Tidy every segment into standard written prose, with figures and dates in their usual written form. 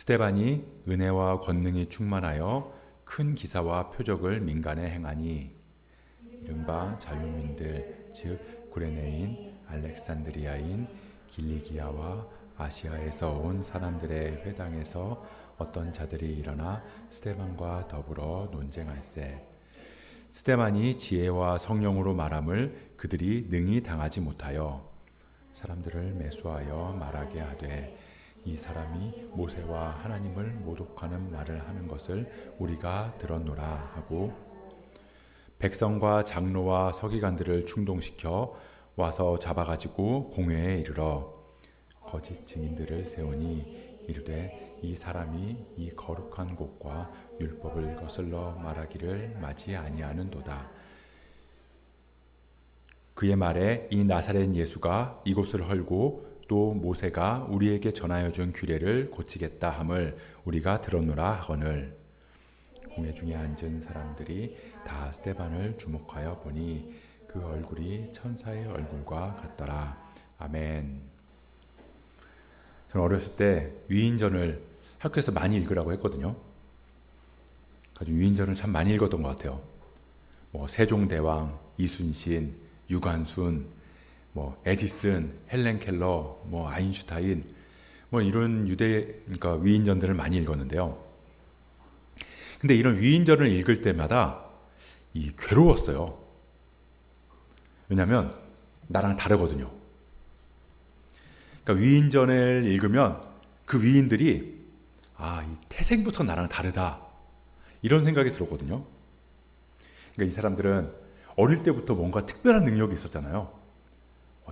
스데반이 은혜와 권능이 충만하여 큰 기사와 표적을 민간에 행하니 이른바 자유민들 즉 구레네인, 알렉산드리아인, 길리기아와 아시아에서 온 사람들의 회당에서 어떤 자들이 일어나 스데반과 더불어 논쟁할세. 스데반이 지혜와 성령으로 말함을 그들이 능히 당하지 못하여 사람들을 매수하여 말하게 하되 이 사람이 모세와 하나님을 모독하는 말을 하는 것을 우리가 들었노라 하고 백성과 장로와 서기관들을 충동시켜 와서 잡아가지고 공회에 이르러 거짓 증인들을 세우니 이르되 이 사람이 이 거룩한 곳과 율법을 거슬러 말하기를 마지 아니하는도다. 그의 말에 이 나사렛 예수가 이곳을 헐고 또 모세가 우리에게 전하여 준 규례를 고치겠다 함을 우리가 들었노라 하거늘 공회 중에 앉은 사람들이 다 스데반을 주목하여 보니 그 얼굴이 천사의 얼굴과 같더라. 아멘. 저는 어렸을 때 위인전을 학교에서 많이 읽으라고 했거든요. 아주 위인전을 참 많이 읽었던 것 같아요. 세종대왕, 이순신, 유관순, 에디슨, 헬렌 켈러, 아인슈타인, 이런 그러니까 위인전들을 많이 읽었는데요. 근데 이런 위인전을 읽을 때마다 괴로웠어요. 왜냐하면 나랑 다르거든요. 그러니까 위인전을 읽으면 그 위인들이 이 태생부터 나랑 다르다 이런 생각이 들었거든요. 그러니까 이 사람들은 어릴 때부터 뭔가 특별한 능력이 있었잖아요.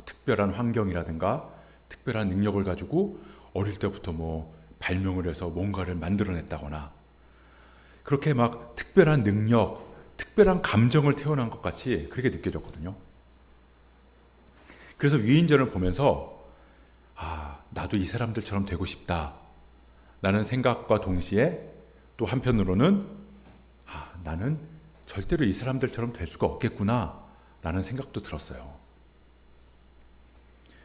특별한 환경이라든가 특별한 능력을 가지고 어릴 때부터 발명을 해서 뭔가를 만들어냈다거나 그렇게 막 특별한 능력, 특별한 감정을 태어난 것 같이 그렇게 느껴졌거든요. 그래서 위인전을 보면서 나도 이 사람들처럼 되고 싶다 라는 생각과 동시에 또 한편으로는 나는 절대로 이 사람들처럼 될 수가 없겠구나 라는 생각도 들었어요.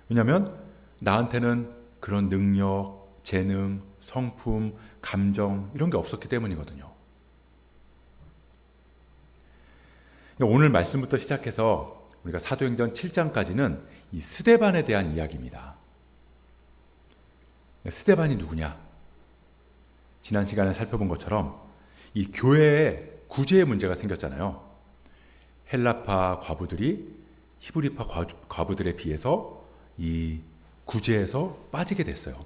왜냐하면 나한테는 그런 능력, 재능, 성품, 감정 이런 게 없었기 때문이거든요. 오늘 말씀부터 시작해서 우리가 사도행전 7장까지는 이 스데반에 대한 이야기입니다. 스데반이 누구냐? 지난 시간에 살펴본 것처럼 이 교회에 구제의 문제가 생겼잖아요. 헬라파 과부들이 히브리파 과부들에 비해서 이 구제에서 빠지게 됐어요.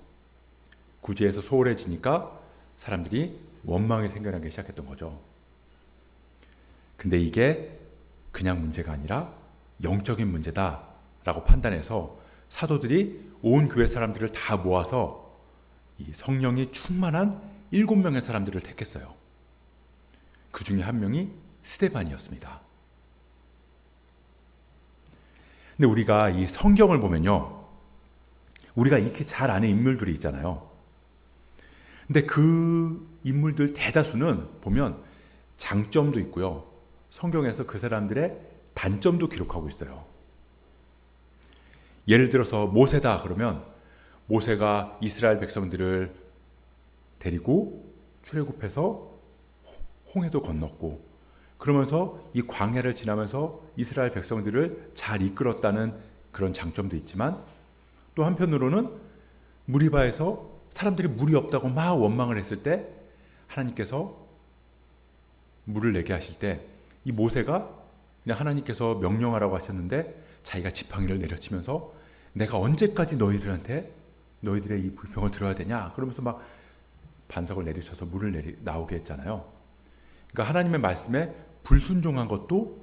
구제에서 소홀해지니까 사람들이 원망이 생겨나기 시작했던 거죠. 근데 이게 그냥 문제가 아니라 영적인 문제다라고 판단해서 사도들이 온 교회 사람들을 다 모아서 이 성령이 충만한 7명의 사람들을 택했어요. 그 중에 한 명이 스데반이었습니다. 근데 우리가 이 성경을 보면요, 우리가 익히 잘 아는 인물들이 있잖아요. 근데 그 인물들 대다수는 보면 장점도 있고요, 성경에서 그 사람들의 단점도 기록하고 있어요. 예를 들어서 모세다 그러면 모세가 이스라엘 백성들을 데리고 출애굽해서 홍해도 건넜고 그러면서 이 광야를 지나면서 이스라엘 백성들을 잘 이끌었다는 그런 장점도 있지만 또 한편으로는 무리바에서 사람들이 물이 없다고 막 원망을 했을 때 하나님께서 물을 내게 하실 때 이 모세가 그냥 하나님께서 명령하라고 하셨는데 자기가 지팡이를 내려치면서 내가 언제까지 너희들의 이 불평을 들어야 되냐 그러면서 막 반석을 내리쳐서 물을 나오게 했잖아요. 그러니까 하나님의 말씀에 불순종한 것도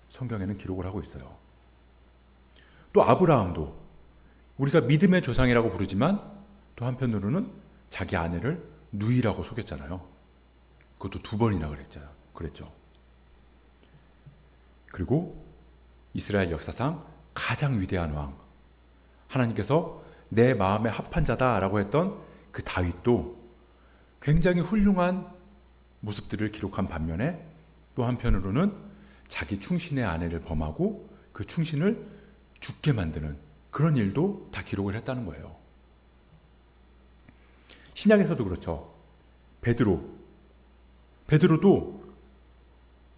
성경에는 기록을 하고 있어요. 또 아브라함도 우리가 믿음의 조상이라고 부르지만 또 한편으로는 자기 아내를 누이라고 속였잖아요. 그것도 2번이나 그랬죠. 그리고 이스라엘 역사상 가장 위대한 왕, 하나님께서 내 마음에 합한 자다라고 했던 그 다윗도 굉장히 훌륭한 모습들을 기록한 반면에 또 한편으로는 자기 충신의 아내를 범하고 그 충신을 죽게 만드는 그런 일도 다 기록을 했다는 거예요. 신약에서도 그렇죠. 베드로도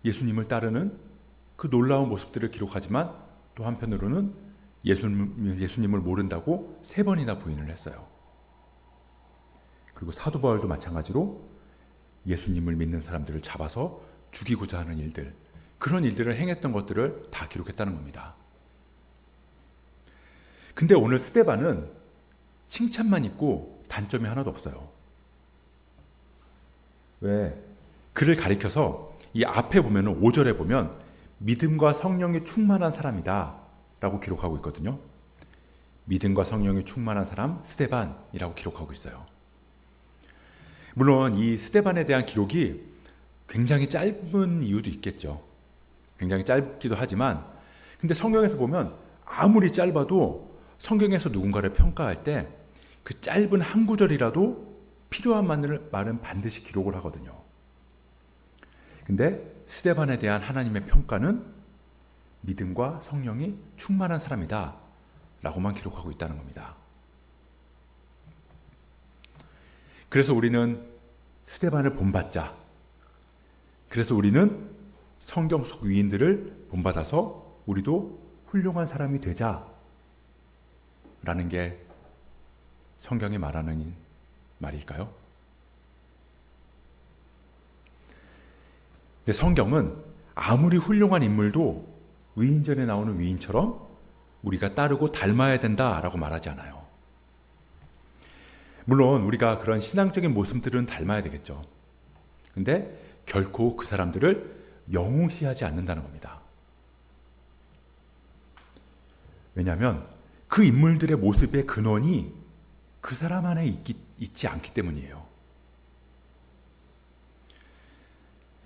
예수님을 따르는 그 놀라운 모습들을 기록하지만 또 한편으로는 예수님을 모른다고 3번이나 부인을 했어요. 그리고 사도 바울도 마찬가지로 예수님을 믿는 사람들을 잡아서 죽이고자 하는 일들, 그런 일들을 행했던 것들을 다 기록했다는 겁니다. 근데 오늘 스데반은 칭찬만 있고 단점이 하나도 없어요. 왜? 그를 가리켜서 이 앞에 보면 5절에 보면 믿음과 성령이 충만한 사람이다 라고 기록하고 있거든요. 믿음과 성령이 충만한 사람 스데반이라고 기록하고 있어요. 물론 이 스데반에 대한 기록이 굉장히 짧은 이유도 있겠죠. 굉장히 짧기도 하지만 근데 성경에서 보면 아무리 짧아도 성경에서 누군가를 평가할 때 그 짧은 한 구절이라도 필요한 말은 반드시 기록을 하거든요. 근데 스데반에 대한 하나님의 평가는 믿음과 성령이 충만한 사람이다 라고만 기록하고 있다는 겁니다. 그래서 우리는 스데반을 본받자. 그래서 우리는 성경 속 위인들을 본받아서 우리도 훌륭한 사람이 되자 라는 게 성경이 말하는 말일까요? 근데 성경은 아무리 훌륭한 인물도 위인전에 나오는 위인처럼 우리가 따르고 닮아야 된다라고 말하지 않아요. 물론 우리가 그런 신앙적인 모습들은 닮아야 되겠죠. 근데 결코 그 사람들을 영웅시하지 않는다는 겁니다. 왜냐하면 그 인물들의 모습의 근원이 그 사람 안에 있지 않기 때문이에요.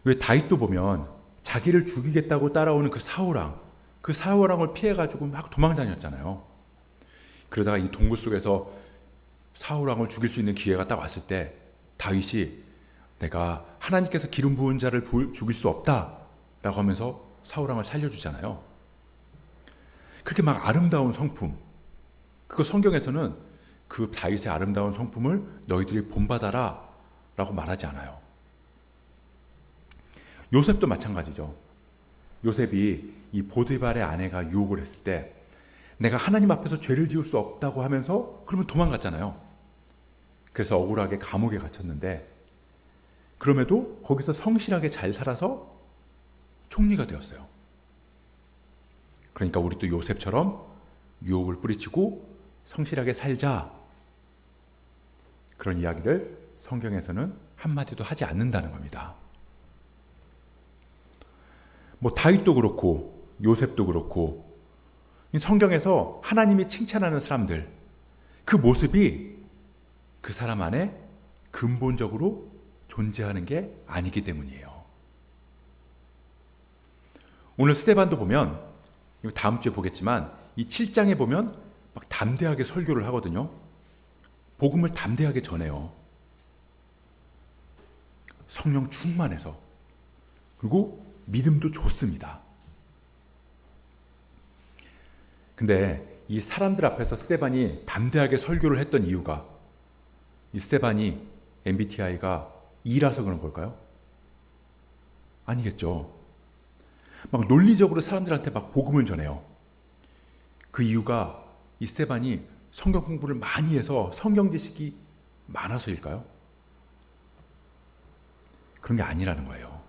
왜 다윗도 보면 자기를 죽이겠다고 따라오는 그 사울왕을 피해가지고 막 도망다녔잖아요. 그러다가 이 동굴 속에서 사울왕을 죽일 수 있는 기회가 딱 왔을 때 다윗이 내가 하나님께서 기름 부은 자를 죽일 수 없다 라고 하면서 사울왕을 살려주잖아요. 그렇게 막 아름다운 성품, 그거 성경에서는 그 다윗의 아름다운 성품을 너희들이 본받아라 라고 말하지 않아요. 요셉도 마찬가지죠. 요셉이 이 보디발의 아내가 유혹을 했을 때 내가 하나님 앞에서 죄를 지을 수 없다고 하면서 그러면 도망갔잖아요. 그래서 억울하게 감옥에 갇혔는데 그럼에도 거기서 성실하게 잘 살아서 총리가 되었어요. 그러니까 우리 또 요셉처럼 유혹을 뿌리치고 성실하게 살자, 그런 이야기를 성경에서는 한마디도 하지 않는다는 겁니다. 뭐 다윗도 그렇고 요셉도 그렇고 성경에서 하나님이 칭찬하는 사람들, 그 모습이 그 사람 안에 근본적으로 존재하는 게 아니기 때문이에요. 오늘 스데반도 보면, 다음 주에 보겠지만 이 7장에 보면 막 담대하게 설교를 하거든요. 복음을 담대하게 전해요. 성령 충만해서. 그리고 믿음도 좋습니다. 근데 이 사람들 앞에서 스데반이 담대하게 설교를 했던 이유가, 이 스데반이 MBTI가 E라서 그런 걸까요? 아니겠죠. 막 논리적으로 사람들한테 막 복음을 전해요. 그 이유가 이 스데반이 성경 공부를 많이 해서 성경 지식이 많아서일까요? 그런 게 아니라는 거예요.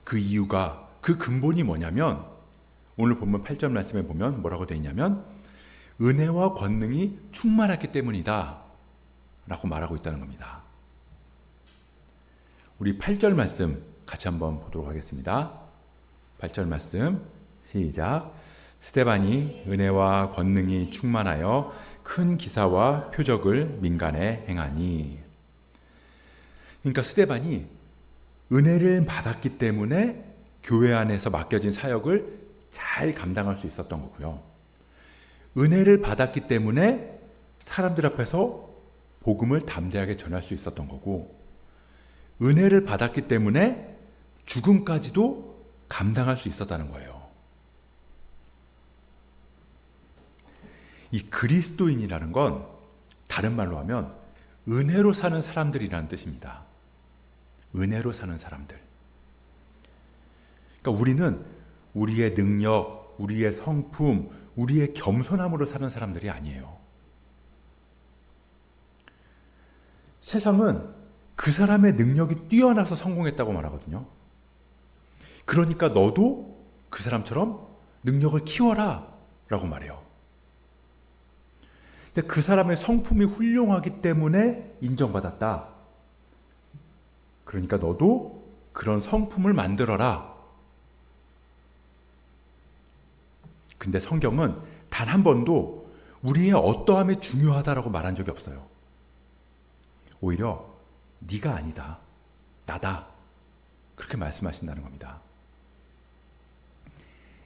그 이유가, 그 근본이 뭐냐면 오늘 본문 8절 말씀에 보면 뭐라고 되어 있냐면 은혜와 권능이 충만했기 때문이다 라고 말하고 있다는 겁니다. 우리 8절 말씀 같이 한번 보도록 하겠습니다. 8절 말씀 시작. 스데반이 은혜와 권능이 충만하여 큰 기사와 표적을 민간에 행하니. 그러니까 스데반이 은혜를 받았기 때문에 교회 안에서 맡겨진 사역을 잘 감당할 수 있었던 거고요. 은혜를 받았기 때문에 사람들 앞에서 복음을 담대하게 전할 수 있었던 거고, 은혜를 받았기 때문에 죽음까지도 감당할 수 있었다는 거예요. 이 그리스도인이라는 건 다른 말로 하면 은혜로 사는 사람들이라는 뜻입니다. 은혜로 사는 사람들. 그러니까 우리는 우리의 능력, 우리의 성품, 우리의 겸손함으로 사는 사람들이 아니에요. 세상은 그 사람의 능력이 뛰어나서 성공했다고 말하거든요. 그러니까 너도 그 사람처럼 능력을 키워라 라고 말해요. 근데 그 사람의 성품이 훌륭하기 때문에 인정받았다. 그러니까 너도 그런 성품을 만들어라. 근데 성경은 단 한 번도 우리의 어떠함이 중요하다라고 말한 적이 없어요. 오히려 네가 아니다, 나다, 그렇게 말씀하신다는 겁니다.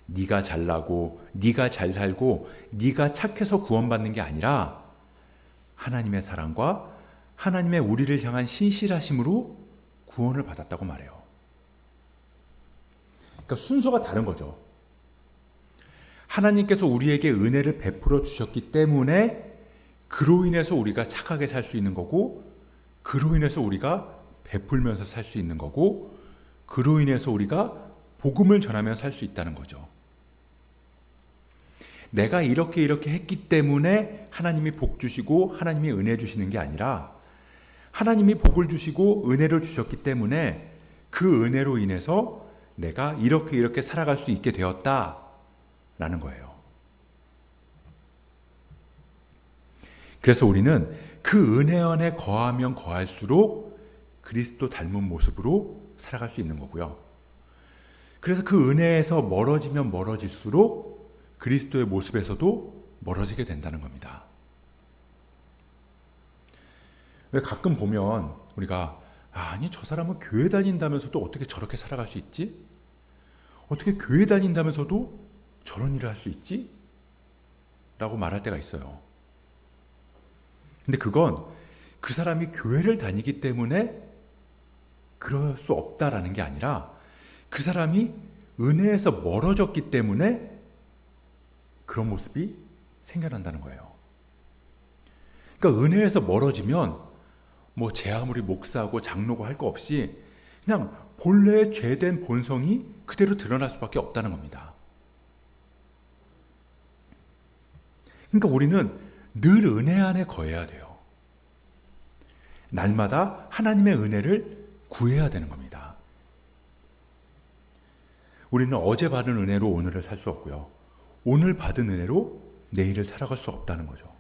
네가 잘나고 네가 잘 살고 네가 착해서 구원받는 게 아니라 하나님의 사랑과 하나님의 우리를 향한 신실하심으로 구원을 받았다고 말해요. 그러니까 순서가 다른 거죠. 하나님께서 우리에게 은혜를 베풀어 주셨기 때문에 그로 인해서 우리가 착하게 살 수 있는 거고, 그로 인해서 우리가 베풀면서 살 수 있는 거고, 그로 인해서 우리가 복음을 전하며 살 수 있다는 거죠. 내가 이렇게 했기 때문에 하나님이 복 주시고 하나님이 은혜 주시는 게 아니라 하나님이 복을 주시고 은혜를 주셨기 때문에 그 은혜로 인해서 내가 이렇게 살아갈 수 있게 되었다라는 거예요. 그래서 우리는 그 은혜 안에 거하면 거할수록 그리스도 닮은 모습으로 살아갈 수 있는 거고요. 그래서 그 은혜에서 멀어지면 멀어질수록 그리스도의 모습에서도 멀어지게 된다는 겁니다. 왜 가끔 보면 우리가 아니 저 사람은 교회 다닌다면서도 어떻게 저렇게 살아갈 수 있지? 어떻게 교회 다닌다면서도 저런 일을 할 수 있지? 라고 말할 때가 있어요. 근데 그건 그 사람이 교회를 다니기 때문에 그럴 수 없다라는 게 아니라 그 사람이 은혜에서 멀어졌기 때문에 그런 모습이 생겨난다는 거예요. 그러니까 은혜에서 멀어지면 뭐 제 아무리 목사고 장로고 할 거 없이 그냥 본래의 죄된 본성이 그대로 드러날 수밖에 없다는 겁니다. 그러니까 우리는 늘 은혜 안에 거해야 돼요. 날마다 하나님의 은혜를 구해야 되는 겁니다. 우리는 어제 받은 은혜로 오늘을 살 수 없고요. 오늘 받은 은혜로 내일을 살아갈 수 없다는 거죠.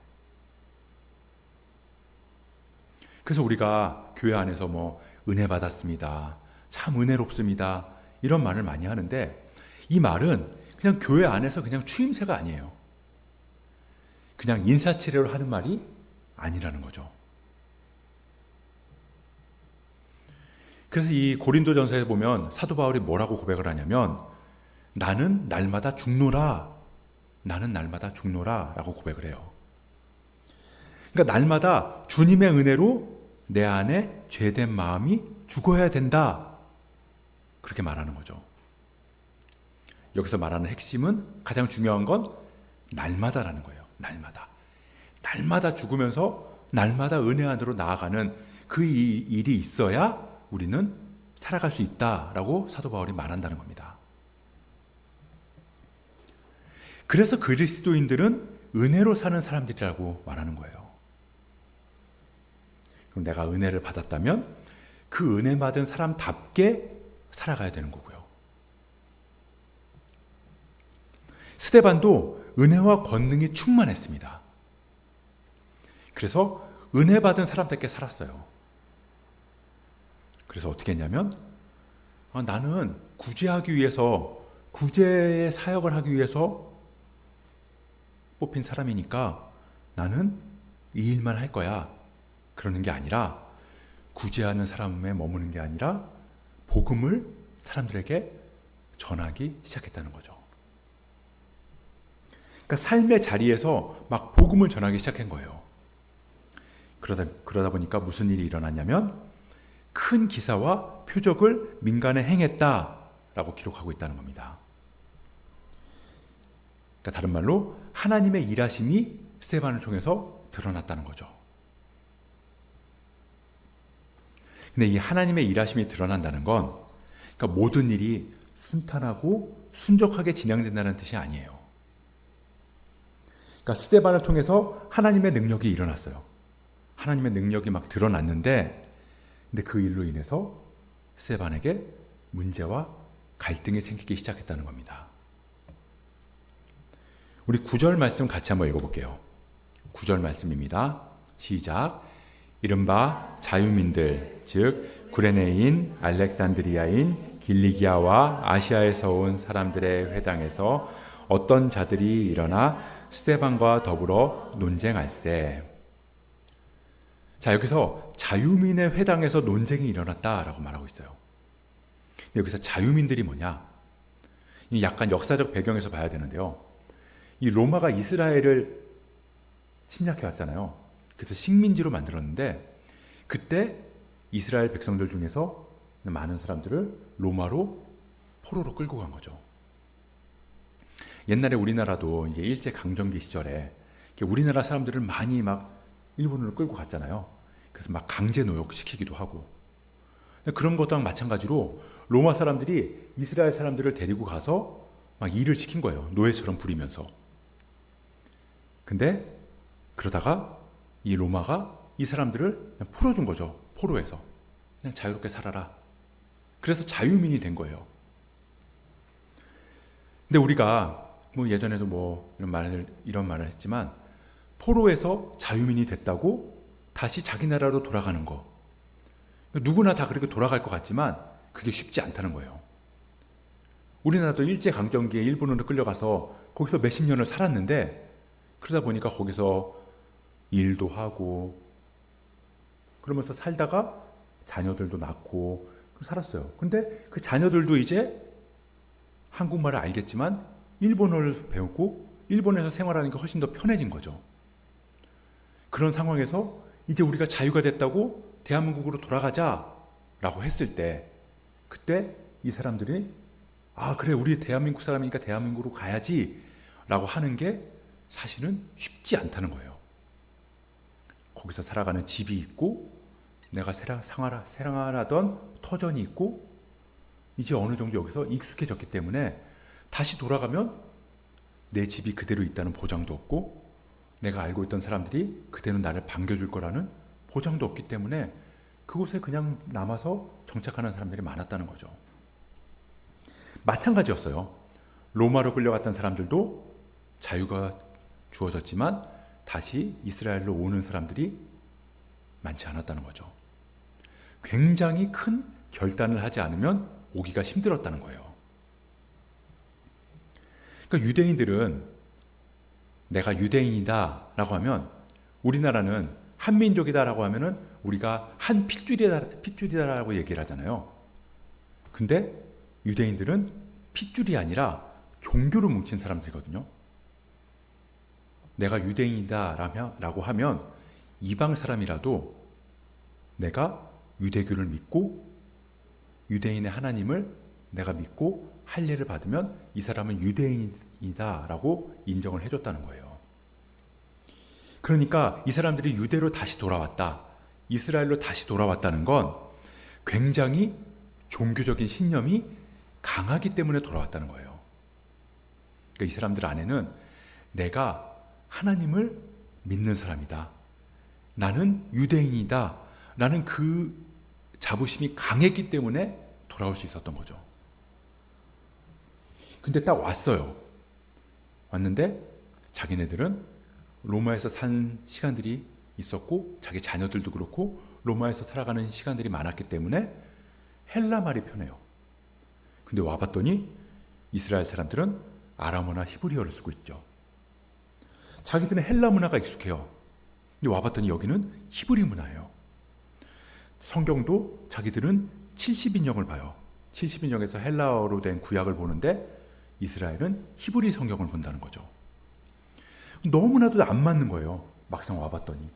그래서 우리가 교회 안에서 뭐 은혜 받았습니다, 참 은혜롭습니다, 이런 말을 많이 하는데 이 말은 그냥 교회 안에서 그냥 추임새가 아니에요. 그냥 인사치레로 하는 말이 아니라는 거죠. 그래서 이 고린도전서에 보면 사도 바울이 뭐라고 고백을 하냐면 나는 날마다 죽노라, 나는 날마다 죽노라 라고 고백을 해요. 그러니까 날마다 주님의 은혜로 내 안에 죄된 마음이 죽어야 된다, 그렇게 말하는 거죠. 여기서 말하는 핵심은, 가장 중요한 건 날마다라는 거예요. 날마다 죽으면서 날마다 은혜 안으로 나아가는 그 일이 있어야 우리는 살아갈 수 있다라고 사도 바울이 말한다는 겁니다. 그래서 그리스도인들은 은혜로 사는 사람들이라고 말하는 거예요. 그럼 내가 은혜를 받았다면 그 은혜 받은 사람답게 살아가야 되는 거고요. 스데반도 은혜와 권능이 충만했습니다. 그래서 은혜 받은 사람답게 살았어요. 그래서 어떻게 했냐면 나는 구제하기 위해서, 구제의 사역을 하기 위해서 뽑힌 사람이니까 나는 이 일만 할 거야, 그러는 게 아니라, 구제하는 사람에 머무는 게 아니라 복음을 사람들에게 전하기 시작했다는 거죠. 그러니까 삶의 자리에서 막 복음을 전하기 시작한 거예요. 그러다 보니까 무슨 일이 일어났냐면 큰 기사와 표적을 민간에 행했다라고 기록하고 있다는 겁니다. 그러니까 다른 말로 하나님의 일하심이 스데반을 통해서 드러났다는 거죠. 근데 이 하나님의 일하심이 드러난다는 건 그러니까 모든 일이 순탄하고 순적하게 진행된다는 뜻이 아니에요. 그러니까 스데반을 통해서 하나님의 능력이 일어났어요. 하나님의 능력이 막 드러났는데 근데 그 일로 인해서 스데반에게 문제와 갈등이 생기기 시작했다는 겁니다. 우리 9절 말씀 같이 한번 읽어볼게요. 9절 말씀입니다. 시작. 이른바 자유민들 즉 구레네인, 알렉산드리아인, 길리기아와 아시아에서 온 사람들의 회당에서 어떤 자들이 일어나 스데반과 더불어 논쟁할세. 자, 여기서 자유민의 회당에서 논쟁이 일어났다라고 말하고 있어요. 여기서 자유민들이 뭐냐? 약간 역사적 배경에서 봐야 되는데요. 이 로마가 이스라엘을 침략해 왔잖아요. 그래서 식민지로 만들었는데 그때 이스라엘 백성들 중에서 많은 사람들을 로마로 포로로 끌고 간 거죠. 옛날에 우리나라도 이제 일제 강점기 시절에 우리나라 사람들을 많이 막 일본으로 끌고 갔잖아요. 그래서 막 강제 노역시키기도 하고. 그런 것랑 마찬가지로 로마 사람들이 이스라엘 사람들을 데리고 가서 막 일을 시킨 거예요. 노예처럼 부리면서. 근데 그러다가 이 로마가 이 사람들을 그냥 풀어준 거죠. 포로에서. 그냥 자유롭게 살아라. 그래서 자유민이 된 거예요. 근데 우리가 뭐 예전에도 뭐 이런 말을 했지만 포로에서 자유민이 됐다고 다시 자기 나라로 돌아가는 거. 누구나 다 그렇게 돌아갈 것 같지만 그게 쉽지 않다는 거예요. 우리나라도 일제강점기에 일본으로 끌려가서 거기서 몇십 년을 살았는데 그러다 보니까 거기서 일도 하고 그러면서 살다가 자녀들도 낳고 살았어요. 근데 그 자녀들도 이제 한국말을 알겠지만 일본어를 배우고 일본에서 생활하는 게 훨씬 더 편해진 거죠. 그런 상황에서 이제 우리가 자유가 됐다고 대한민국으로 돌아가자라고 했을 때 그때 이 사람들이 아 그래 우리 대한민국 사람이니까 대한민국으로 가야지 라고 하는 게 사실은 쉽지 않다는 거예요. 거기서 살아가는 집이 있고 내가 생활하던 터전이 있고 이제 어느 정도 여기서 익숙해졌기 때문에 다시 돌아가면 내 집이 그대로 있다는 보장도 없고 내가 알고 있던 사람들이 그대로 나를 반겨줄 거라는 보장도 없기 때문에 그곳에 그냥 남아서 정착하는 사람들이 많았다는 거죠. 마찬가지였어요. 로마로 끌려갔던 사람들도 자유가 주어졌지만 다시 이스라엘로 오는 사람들이 많지 않았다는 거죠. 굉장히 큰 결단을 하지 않으면 오기가 힘들었다는 거예요. 그러니까 유대인들은 내가 유대인이다 라고 하면 우리나라는 한민족이다 라고 하면은 우리가 한 핏줄이다라고 얘기를 하잖아요. 근데 유대인들은 핏줄이 아니라 종교로 뭉친 사람들이거든요. 내가 유대인이다 라고 하면 이방 사람이라도 내가 유대교를 믿고 유대인의 하나님을 내가 믿고 할례를 받으면 이 사람은 유대인이다 라고 인정을 해줬다는 거예요. 그러니까 이 사람들이 유대로 다시 돌아왔다, 이스라엘로 다시 돌아왔다는 건 굉장히 종교적인 신념이 강하기 때문에 돌아왔다는 거예요. 그러니까 이 사람들 안에는 내가 하나님을 믿는 사람이다, 나는 유대인이다 라는 그 자부심이 강했기 때문에 돌아올 수 있었던 거죠. 근데 딱 왔어요. 왔는데 자기네들은 로마에서 산 시간들이 있었고 자기 자녀들도 그렇고 로마에서 살아가는 시간들이 많았기 때문에 헬라 말이 편해요. 근데 와봤더니 이스라엘 사람들은 아람어나 히브리어를 쓰고 있죠. 자기들은 헬라 문화가 익숙해요. 근데 와봤더니 여기는 히브리 문화예요. 성경도 자기들은 70인역을 봐요. 70인역에서 헬라어로 된 구약을 보는데 이스라엘은 히브리 성경을 본다는 거죠. 너무나도 안 맞는 거예요. 막상 와봤더니.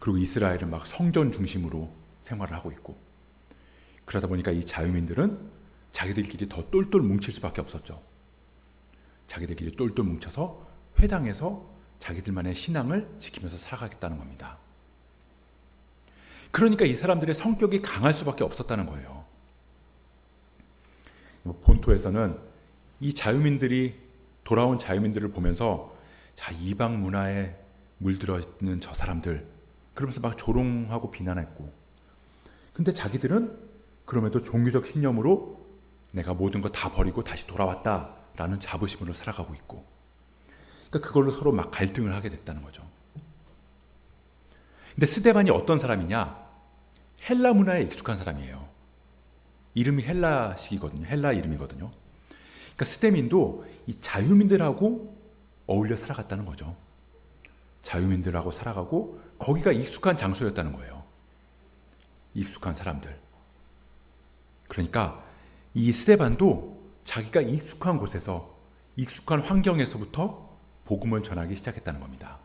그리고 이스라엘은 막 성전 중심으로 생활을 하고 있고 그러다 보니까 이 자유민들은 자기들끼리 더 똘똘 뭉칠 수밖에 없었죠. 자기들끼리 똘똘 뭉쳐서 회당에서 자기들만의 신앙을 지키면서 살아가겠다는 겁니다. 그러니까 이 사람들의 성격이 강할 수밖에 없었다는 거예요. 본토에서는 이 자유민들이 돌아온 자유민들을 보면서 자, 이방 문화에 물들어 있는 저 사람들 그러면서 막 조롱하고 비난했고, 근데 자기들은 그럼에도 종교적 신념으로 내가 모든 거 다 버리고 다시 돌아왔다라는 자부심으로 살아가고 있고, 그러니까 그걸로 서로 막 갈등을 하게 됐다는 거죠. 근데 스데반이 어떤 사람이냐? 헬라 문화에 익숙한 사람이에요. 이름이 헬라식이거든요. 헬라 이름이거든요. 그러니까 스데민도 이 자유민들하고 어울려 살아갔다는 거죠. 자유민들하고 살아가고 거기가 익숙한 장소였다는 거예요. 익숙한 사람들. 그러니까 이 스데반도 자기가 익숙한 곳에서, 익숙한 환경에서부터 복음을 전하기 시작했다는 겁니다.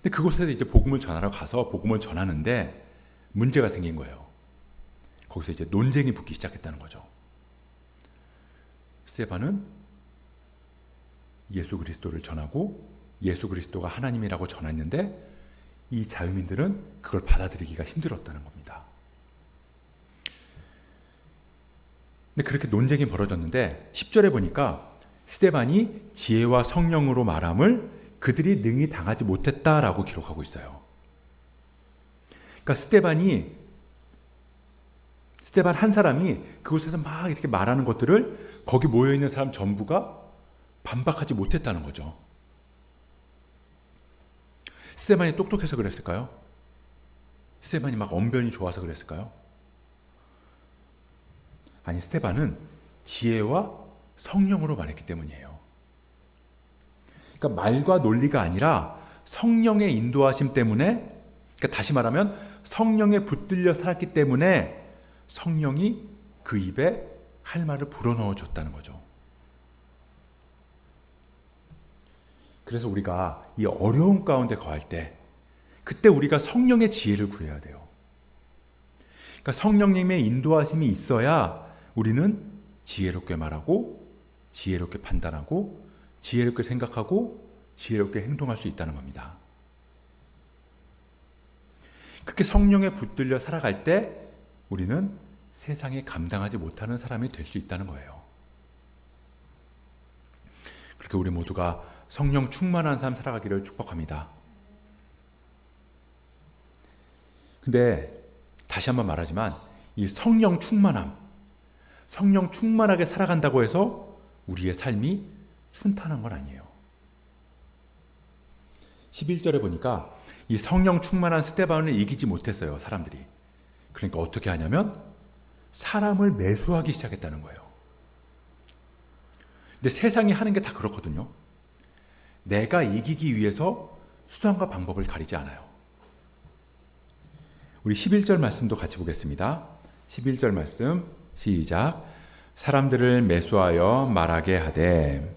근데 그곳에서 이제 복음을 전하러 가서 복음을 전하는데 문제가 생긴 거예요. 거기서 이제 논쟁이 붙기 시작했다는 거죠. 스데반은 예수 그리스도를 전하고 예수 그리스도가 하나님이라고 전했는데 이 자유민들은 그걸 받아들이기가 힘들었다는 겁니다. 근데 그렇게 논쟁이 벌어졌는데 10절에 보니까 스데반이 지혜와 성령으로 말함을 그들이 능히 당하지 못했다라고 기록하고 있어요. 그러니까 스데반 한 사람이 그곳에서 막 이렇게 말하는 것들을 거기 모여있는 사람 전부가 반박하지 못했다는 거죠. 스데반이 똑똑해서 그랬을까요? 스데반이 막 언변이 좋아서 그랬을까요? 아니, 스데반은 지혜와 성령으로 말했기 때문이에요. 그러니까 말과 논리가 아니라 성령의 인도하심 때문에, 그러니까 다시 말하면 성령에 붙들려 살았기 때문에 성령이 그 입에 할 말을 불어넣어 줬다는 거죠. 그래서 우리가 이 어려움 가운데 거할 때 그때 우리가 성령의 지혜를 구해야 돼요. 그러니까 성령님의 인도하심이 있어야 우리는 지혜롭게 말하고 지혜롭게 판단하고 지혜롭게 생각하고 지혜롭게 행동할 수 있다는 겁니다. 그렇게 성령에 붙들려 살아갈 때 우리는 세상에 감당하지 못하는 사람이 될 수 있다는 거예요. 그렇게 우리 모두가 성령 충만한 삶 살아가기를 축복합니다. 근데 다시 한번 말하지만 이 성령 충만함, 성령 충만하게 살아간다고 해서 우리의 삶이 순탄한 건 아니에요. 11절에 보니까 이 성령 충만한 스데반을 이기지 못했어요, 사람들이. 그러니까 어떻게 하냐면 사람을 매수하기 시작했다는 거예요. 근데 세상이 하는 게 다 그렇거든요. 내가 이기기 위해서 수단과 방법을 가리지 않아요. 우리 11절 말씀도 같이 보겠습니다. 11절 말씀 시작. 사람들을 매수하여 말하게 하되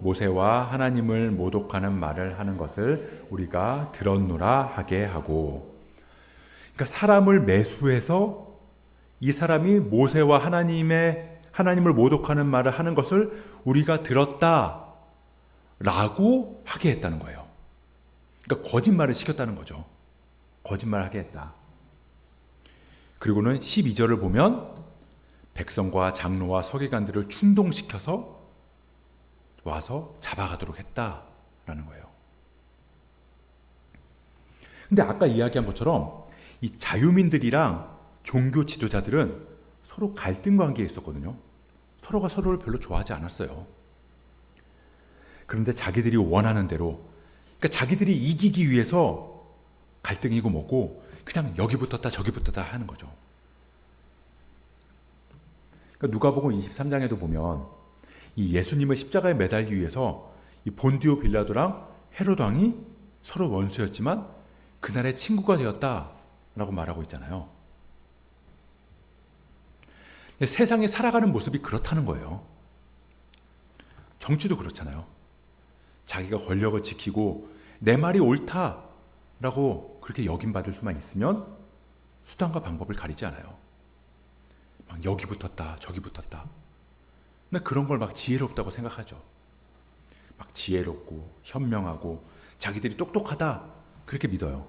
모세와 하나님을 모독하는 말을 하는 것을 우리가 들었노라 하게 하고. 그러니까 사람을 매수해서 이 사람이 모세와 하나님을 모독하는 말을 하는 것을 우리가 들었다 라고 하게 했다는 거예요. 그러니까 거짓말을 시켰다는 거죠. 거짓말하게 했다. 그리고는 12절을 보면 백성과 장로와 서기관들을 충동시켜서 와서 잡아가도록 했다라는 거예요. 근데 아까 이야기한 것처럼 이 자유민들이랑 종교 지도자들은 서로 갈등 관계에 있었거든요. 서로가 서로를 별로 좋아하지 않았어요. 그런데 자기들이 원하는 대로, 그러니까 자기들이 이기기 위해서 갈등이고 뭐고 그냥 여기 붙었다 저기 붙었다 하는 거죠. 그러니까 누가복음 23장에도 보면 이 예수님을 십자가에 매달기 위해서 이 본디오 빌라도랑 헤롯 왕이 서로 원수였지만 그날의 친구가 되었다라고 말하고 있잖아요. 근데 세상에 살아가는 모습이 그렇다는 거예요. 정치도 그렇잖아요. 자기가 권력을 지키고 내 말이 옳다라고 그렇게 여김받을 수만 있으면 수단과 방법을 가리지 않아요. 막 여기 붙었다 저기 붙었다. 근데 그런 걸 막 지혜롭다고 생각하죠. 막 지혜롭고 현명하고 자기들이 똑똑하다 그렇게 믿어요.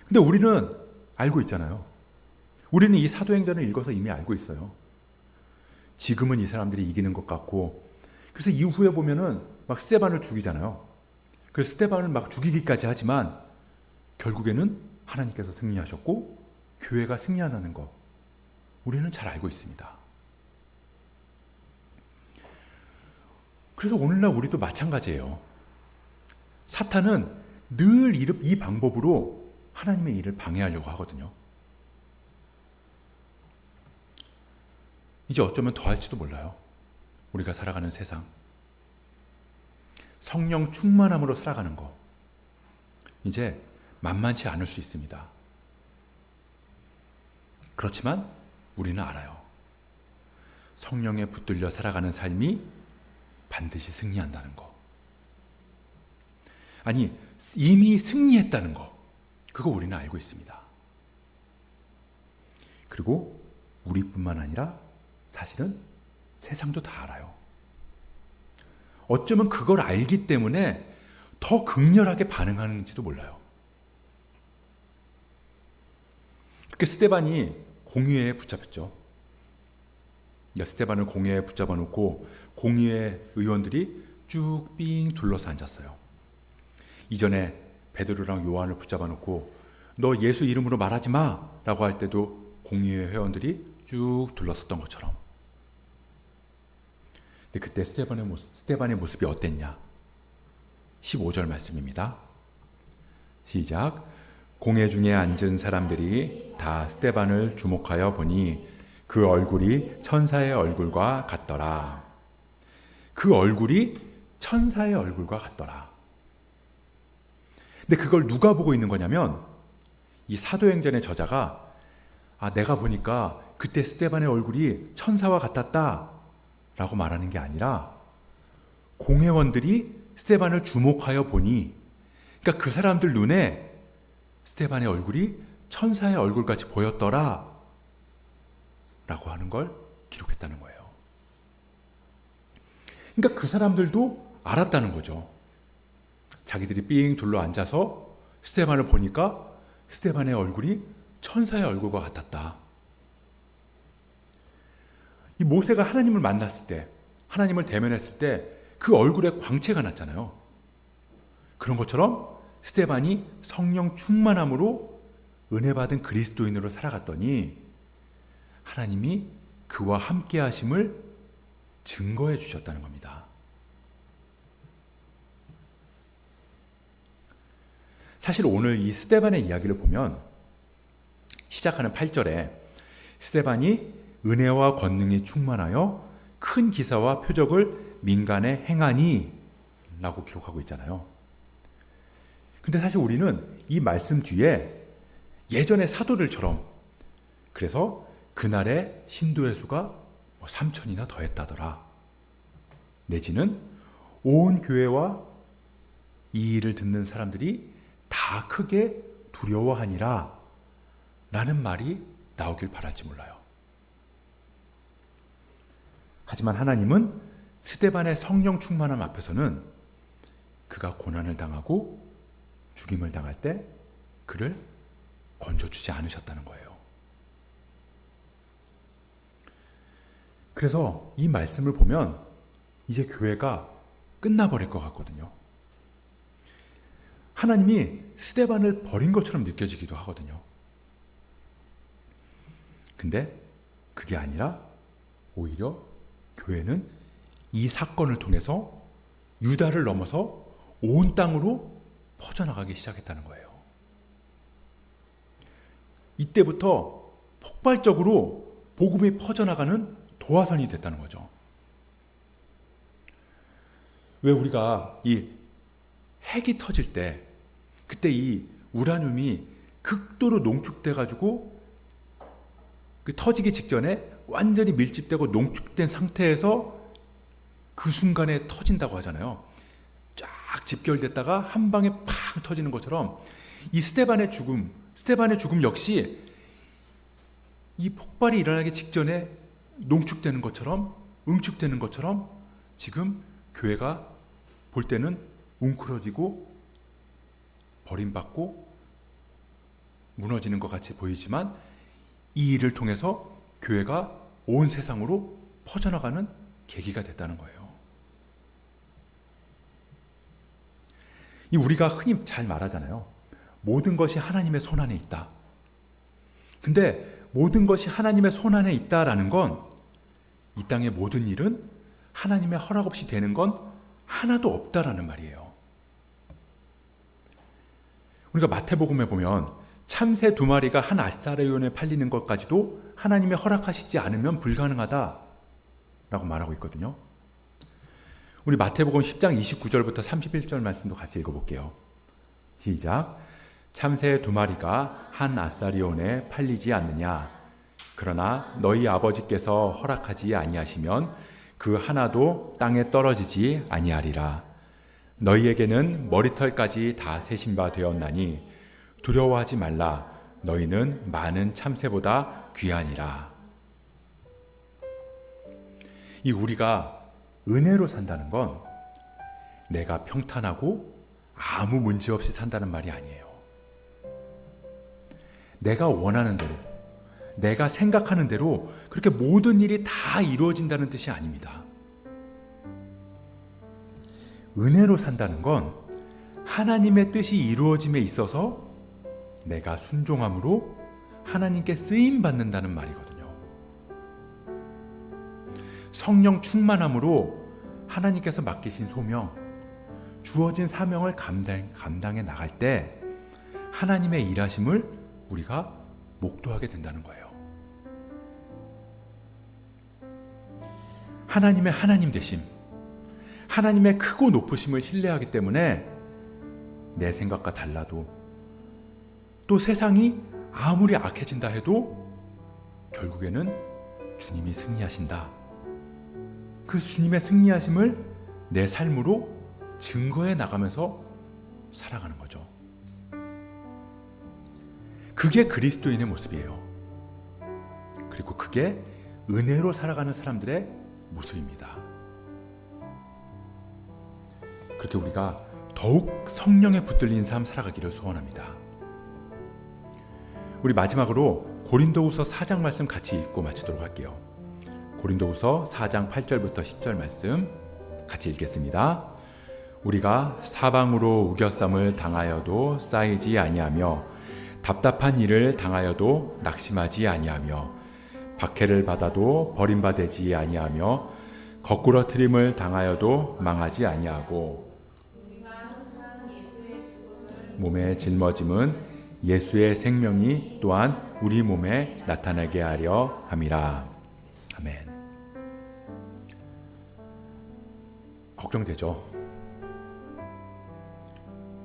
근데 우리는 알고 있잖아요. 우리는 이 사도행전을 읽어서 이미 알고 있어요. 지금은 이 사람들이 이기는 것 같고, 그래서 이후에 보면은 막 스데반을 죽이잖아요. 그래서 스데반을 막 죽이기까지 하지만 결국에는 하나님께서 승리하셨고 교회가 승리한다는 거 우리는 잘 알고 있습니다. 그래서 오늘날 우리도 마찬가지예요. 사탄은 늘 이 방법으로 하나님의 일을 방해하려고 하거든요. 이제 어쩌면 더 할지도 몰라요. 우리가 살아가는 세상. 성령 충만함으로 살아가는 거. 이제 만만치 않을 수 있습니다. 그렇지만 우리는 알아요. 성령에 붙들려 살아가는 삶이 반드시 승리한다는 거. 아니, 이미 승리했다는 거. 그거 우리는 알고 있습니다. 그리고 우리뿐만 아니라 사실은 세상도 다 알아요. 어쩌면 그걸 알기 때문에 더 극렬하게 반응하는지도 몰라요. 그렇게 스데반이 공의회에 붙잡혔죠. 스데반을 공의회에 붙잡아 놓고 공의회 의원들이 쭉 삥 둘러서 앉았어요. 이전에 베드로랑 요한을 붙잡아 놓고 너 예수 이름으로 말하지 마 라고 할 때도 공의회 회원들이 쭉 둘러섰던 것처럼. 근데 그때 스데반의 모습이 어땠냐? 15절 말씀입니다. 시작. 공회 중에 앉은 사람들이 다 스데반을 주목하여 보니 그 얼굴이 천사의 얼굴과 같더라. 그 얼굴이 천사의 얼굴과 같더라. 근데 그걸 누가 보고 있는 거냐면 이 사도행전의 저자가 내가 보니까 그때 스데반의 얼굴이 천사와 같았다 라고 말하는 게 아니라 공회원들이 스데반을 주목하여 보니, 그러니까 그 사람들 눈에 스데반의 얼굴이 천사의 얼굴같이 보였더라 라고 하는 걸 기록했다는 거예요. 그러니까 그 사람들도 알았다는 거죠. 자기들이 삥 둘러 앉아서 스데반을 보니까 스데반의 얼굴이 천사의 얼굴과 같았다. 이 모세가 하나님을 만났을 때, 하나님을 대면했을 때 그 얼굴에 광채가 났잖아요. 그런 것처럼 스데반이 성령 충만함으로 은혜 받은 그리스도인으로 살아갔더니 하나님이 그와 함께 하심을 증거해 주셨다는 겁니다. 사실 오늘 이 스데반의 이야기를 보면 시작하는 8절에 스데반이 은혜와 권능이 충만하여 큰 기사와 표적을 민간에 행하니 라고 기록하고 있잖아요. 근데 사실 우리는 이 말씀 뒤에 예전의 사도들처럼 그래서 그날의 신도의 수가 3,000이나 더했다더라. 내지는 온 교회와 이 일을 듣는 사람들이 다 크게 두려워하니라 라는 말이 나오길 바랄지 몰라요. 하지만 하나님은 스데반의 성령 충만함 앞에서는 그가 고난을 당하고 죽임을 당할 때 그를 건져주지 않으셨다는 거예요. 그래서 이 말씀을 보면 이제 교회가 끝나버릴 것 같거든요. 하나님이 스데반을 버린 것처럼 느껴지기도 하거든요. 근데 그게 아니라 오히려 교회는 이 사건을 통해서 유다를 넘어서 온 땅으로 퍼져나가기 시작했다는 거예요. 이때부터 폭발적으로 복음이 퍼져나가는 도화선이 됐다는 거죠. 왜 우리가 이 핵이 터질 때 그때 이 우라늄이 극도로 농축돼 가지고 그 터지기 직전에 완전히 밀집되고 농축된 상태에서 그 순간에 터진다고 하잖아요. 쫙 집결됐다가 한 방에 팍 터지는 것처럼 이 스데반의 죽음 역시 이 폭발이 일어나기 직전에 농축되는 것처럼, 응축되는 것처럼 지금 교회가 볼 때는 웅크러지고 버림받고 무너지는 것 같이 보이지만 이 일을 통해서 교회가 온 세상으로 퍼져나가는 계기가 됐다는 거예요. 이 우리가 흔히 잘 말하잖아요. 모든 것이 하나님의 손안에 있다. 근데 모든 것이 하나님의 손안에 있다라는 건 이 땅의 모든 일은 하나님의 허락 없이 되는 건 하나도 없다라는 말이에요. 우리가 마태복음에 보면 참새 2마리가 한 아사리온에 팔리는 것까지도 하나님의 허락하시지 않으면 불가능하다라고 말하고 있거든요. 우리 마태복음 10장 29절부터 31절 말씀도 같이 읽어볼게요. 시작. 참새 2마리가 한 아사리온에 팔리지 않느냐? 그러나 너희 아버지께서 허락하지 아니하시면 그 하나도 땅에 떨어지지 아니하리라. 너희에게는 머리털까지 다 세신 바 되었나니 두려워하지 말라. 너희는 많은 참새보다 귀하니라. 이 우리가 은혜로 산다는 건 내가 평탄하고 아무 문제 없이 산다는 말이 아니에요. 내가 원하는 대로, 내가 생각하는 대로 그렇게 모든 일이 다 이루어진다는 뜻이 아닙니다. 은혜로 산다는 건 하나님의 뜻이 이루어짐에 있어서 내가 순종함으로 하나님께 쓰임 받는다는 말이거든요. 성령 충만함으로 하나님께서 맡기신 소명, 주어진 사명을 감당해 나갈 때 하나님의 일하심을 우리가 목도하게 된다는 거예요. 하나님의 하나님 되심, 하나님의 크고 높으심을 신뢰하기 때문에 내 생각과 달라도 또 세상이 아무리 악해진다 해도 결국에는 주님이 승리하신다. 그 주님의 승리하심을 내 삶으로 증거해 나가면서 살아가는 거죠. 그게 그리스도인의 모습이에요. 그리고 그게 은혜로 살아가는 사람들의 모습입니다. 그렇게 우리가 더욱 성령에 붙들린 삶 살아가기를 소원합니다. 우리 마지막으로 고린도후서 4장 말씀 같이 읽고 마치도록 할게요. 고린도후서 4장 8절부터 10절 말씀 같이 읽겠습니다. 우리가 사방으로 우겨쌈을 당하여도 쌓이지 아니하며 답답한 일을 당하여도 낙심하지 아니하며 박해를 받아도 버림받지 아니하며 거꾸러뜨림을 당하여도 망하지 아니하고 몸의 짊어짐은 예수의 생명이 또한 우리 몸에 나타나게 하려 함이라. 아멘. 걱정되죠?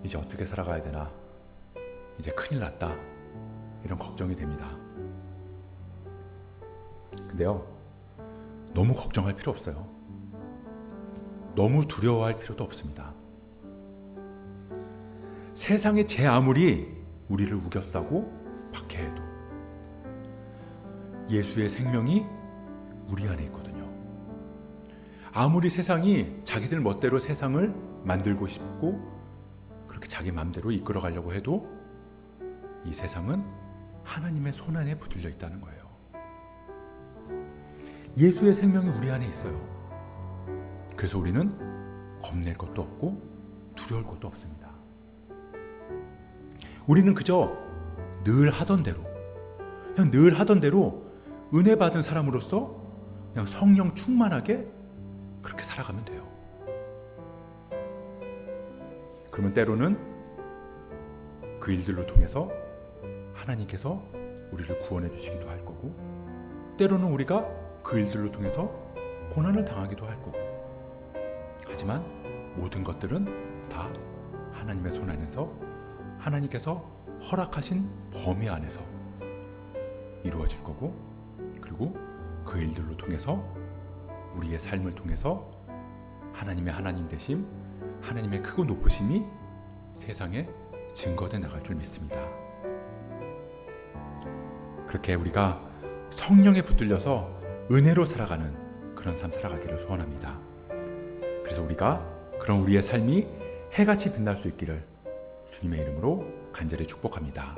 이제 어떻게 살아가야 되나? 이제 큰일 났다. 이런 걱정이 됩니다. 근데요, 너무 걱정할 필요 없어요. 너무 두려워할 필요도 없습니다. 세상에 제 아무리 우리를 우겨싸고 박해해도 예수의 생명이 우리 안에 있거든요. 아무리 세상이 자기들 멋대로 세상을 만들고 싶고 그렇게 자기 마음대로 이끌어가려고 해도 이 세상은 하나님의 손안에 붙들려 있다는 거예요. 예수의 생명이 우리 안에 있어요. 그래서 우리는 겁낼 것도 없고 두려울 것도 없습니다. 우리는 그저 늘 하던 대로, 그냥 늘 하던 대로 은혜 받은 사람으로서 그냥 성령 충만하게 그렇게 살아가면 돼요. 그러면 때로는 그 일들로 통해서 하나님께서 우리를 구원해 주시기도 할 거고, 때로는 우리가 그 일들로 통해서 고난을 당하기도 할 거고, 하지만 모든 것들은 다 하나님의 손 안에서 하나님께서 허락하신 범위 안에서 이루어질 거고, 그리고 그 일들로 통해서 우리의 삶을 통해서 하나님의 하나님 되심, 하나님의 크고 높으심이 세상에 증거돼 나갈 줄 믿습니다. 그렇게 우리가 성령에 붙들려서 은혜로 살아가는 그런 삶 살아가기를 소원합니다. 그래서 우리가 그런 우리의 삶이 해같이 빛날 수 있기를 주님의 이름으로 간절히 축복합니다.